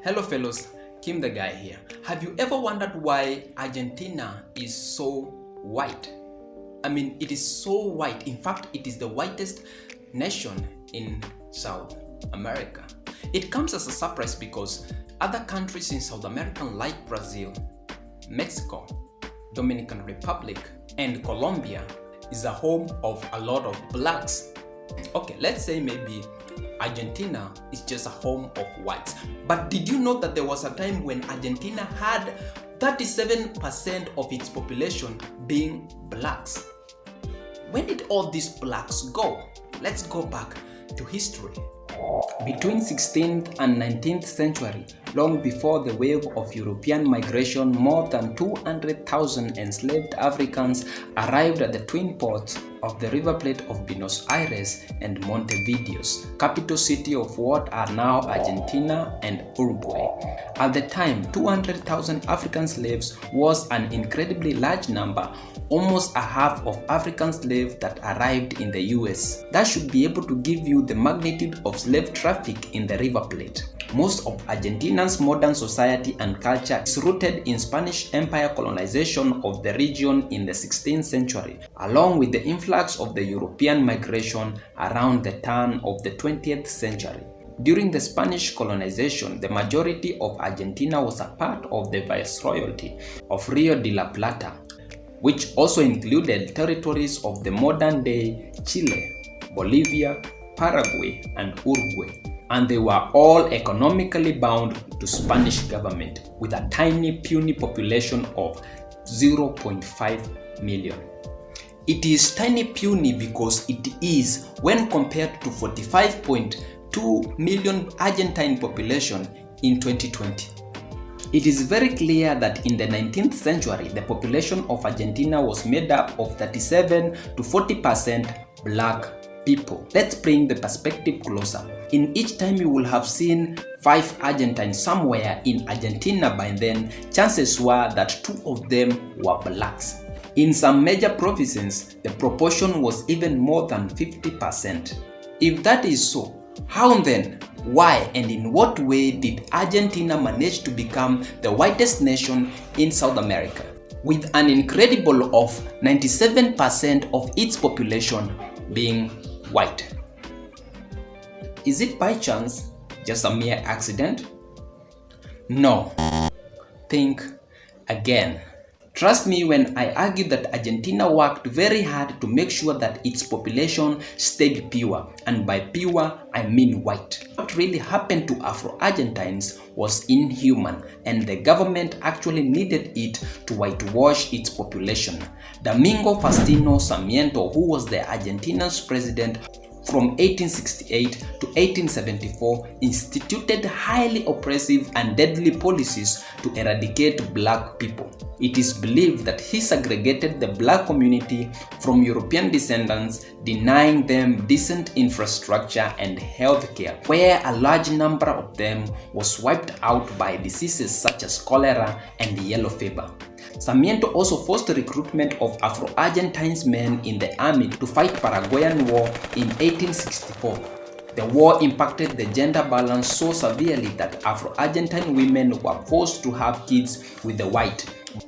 Hello fellows, Kim the guy here. Have you ever wondered why Argentina is so white? I mean, it is so white. In fact, it is the whitest nation in South America. It comes as a surprise because other countries in South America like Brazil, Mexico, Dominican Republic, and Colombia is a home of a lot of blacks. Okay, let's say maybe Argentina is just a home of whites. But did you know that there was a time when Argentina had 37% of its population being blacks? Where did all these blacks go? Let's go back to history. Between 16th and 19th century, long before the wave of European migration, more than 200,000 enslaved Africans arrived at the twin ports of the River Plate of Buenos Aires and Montevideo, capital city of what are now Argentina and Uruguay. At the time, 200,000 African slaves was an incredibly large number, almost a half of African slaves that arrived in the US. That should be able to give you the magnitude of slave traffic in the River Plate. Most of Argentina's modern society and culture is rooted in Spanish Empire colonization of the region in the 16th century, along with the influx of the European migration around the turn of the 20th century. During the Spanish colonization, the majority of Argentina was a part of the Viceroyalty of Rio de la Plata, which also included territories of the modern-day Chile, Bolivia, Paraguay, and Uruguay. And they were all economically bound to Spanish government with a tiny puny population of 0.5 million. It is tiny puny because it is when compared to 45.2 million Argentine population in 2020. It is very clear that in the 19th century, the population of Argentina was made up of 37 to 40% black people. Let's bring the perspective closer. In each time you will have seen 5 Argentines somewhere in Argentina by then, chances were that 2 of them were blacks. In some major provinces, the proportion was even more than 50%. If that is so, how then, why and in what way did Argentina manage to become the whitest nation in South America, with an incredible of 97% of its population being white? Is it by chance, just a mere accident? No. Think again. Trust me when I argue that Argentina worked very hard to make sure that its population stayed pure, and by pure I mean white. What really happened to Afro-Argentines was inhuman, and the government actually needed it to whitewash its population. Domingo Faustino Sarmiento, who was the Argentina's president from 1868 to 1874, instituted highly oppressive and deadly policies to eradicate black people. It is believed that he segregated the black community from European descendants, denying them decent infrastructure and healthcare, where a large number of them was wiped out by diseases such as cholera and yellow fever. Sarmiento also forced the recruitment of Afro-Argentines men in the army to fight Paraguayan War in 1864. The war impacted the gender balance so severely that Afro-Argentine women were forced to have kids with the white.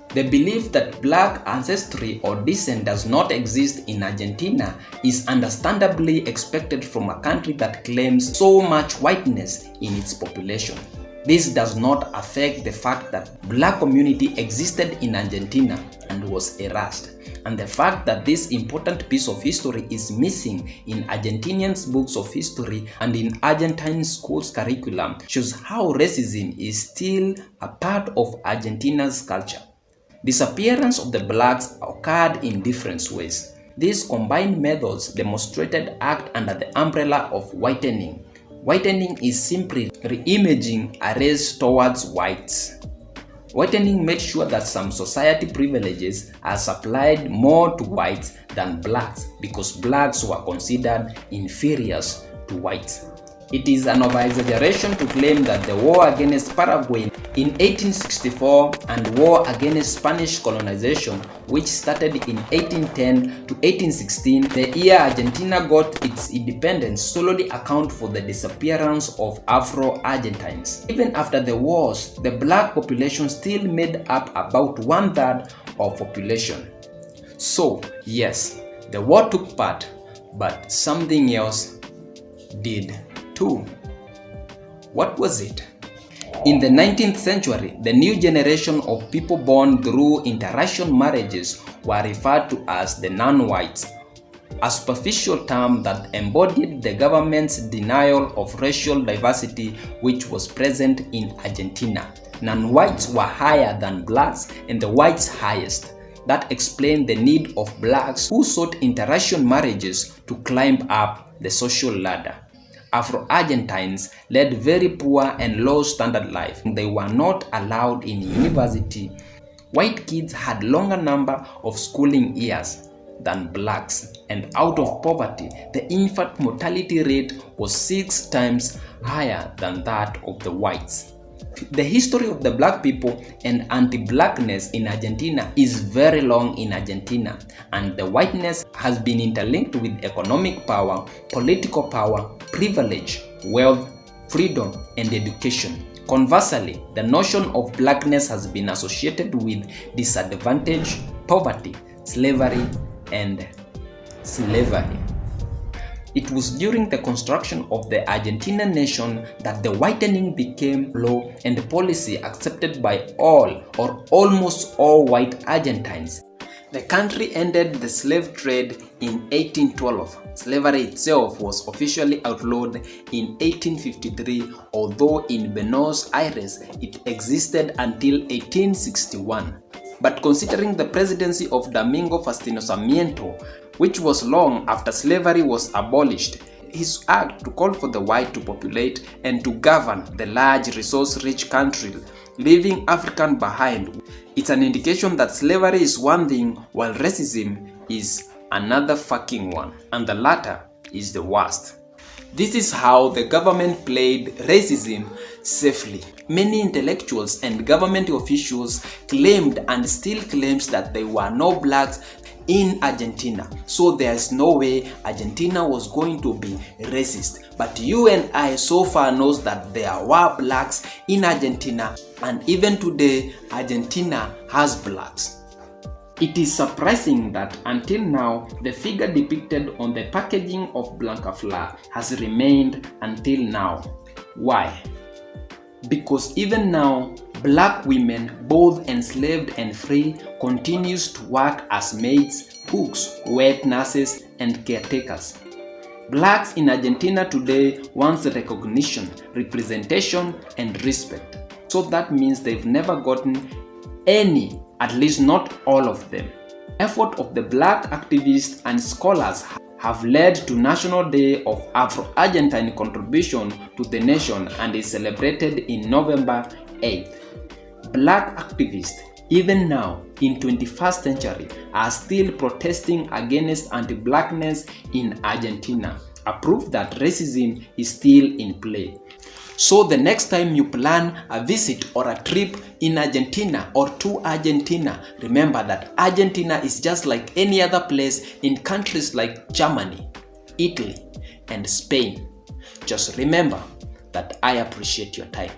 The belief that black ancestry or descent does not exist in Argentina is understandably expected from a country that claims so much whiteness in its population. This does not affect the fact that black community existed in Argentina and was erased, and the fact that this important piece of history is missing in Argentinians' books of history and in Argentine schools' curriculum shows how racism is still a part of Argentina's culture. Disappearance of the blacks occurred in different ways. These combined methods demonstrated act under the umbrella of whitening. Whitening is simply re-imaging a race towards whites. Whitening made sure that some society privileges are supplied more to whites than blacks because blacks were considered inferior to whites. It is an over-exaggeration to claim that the war against Paraguay In 1864, and war against Spanish colonization, which started in 1810 to 1816, the year Argentina got its independence, solely account for the disappearance of Afro-Argentines. Even after the wars, the black population still made up about 1/3 of population. So, yes, the war took part, but something else did too. What was it? In the 19th century, the new generation of people born through interracial marriages were referred to as the non-whites, a superficial term that embodied the government's denial of racial diversity which was present in Argentina. Non-whites were higher than blacks and the whites highest. That explained the need of blacks who sought interracial marriages to climb up the social ladder. Afro-Argentines led very poor and low standard life. They were not allowed in university. White kids had longer number of schooling years than blacks, and out of poverty, the infant mortality rate was 6 times higher than that of the whites. The history of the black people and anti-blackness in Argentina is very long in Argentina, and the whiteness has been interlinked with economic power, political power, privilege, wealth, freedom, and education. Conversely, the notion of blackness has been associated with disadvantage, poverty, slavery, and slavery. It was during the construction of the Argentine nation that the whitening became law and the policy accepted by all or almost all white Argentines. The country ended the slave trade in 1812. Slavery itself was officially outlawed in 1853, although in Buenos Aires it existed until 1861. But considering the presidency of Domingo Faustino Sarmiento, which was long after slavery was abolished, his act to call for the white to populate and to govern the large resource-rich country, leaving African behind, it's an indication that slavery is one thing while racism is another fucking one, and the latter is the worst. This is how the government played racism safely. Many intellectuals and government officials claimed and still claims that there were no blacks in Argentina, so there's no way Argentina was going to be racist. But you and I so far knows that there were blacks in Argentina, and even today Argentina has blacks. It is surprising that until now, the figure depicted on the packaging of Blanca Flor has remained until now. Why? Because even now, black women, both enslaved and free, continues to work as maids, cooks, wet nurses, and caretakers. Blacks in Argentina today want recognition, representation, and respect. So that means they've never gotten any, at least not all of them. Effort of the black activists and scholars have led to National Day of Afro-Argentine Contribution to the nation and is celebrated in November 8th. Black activists, even now in 21st century, are still protesting against anti-blackness in Argentina, a proof that racism is still in play. So the next time you plan a visit or a trip in Argentina or to Argentina, remember that Argentina is just like any other place in countries like Germany, Italy, and Spain. Just remember that I appreciate your time.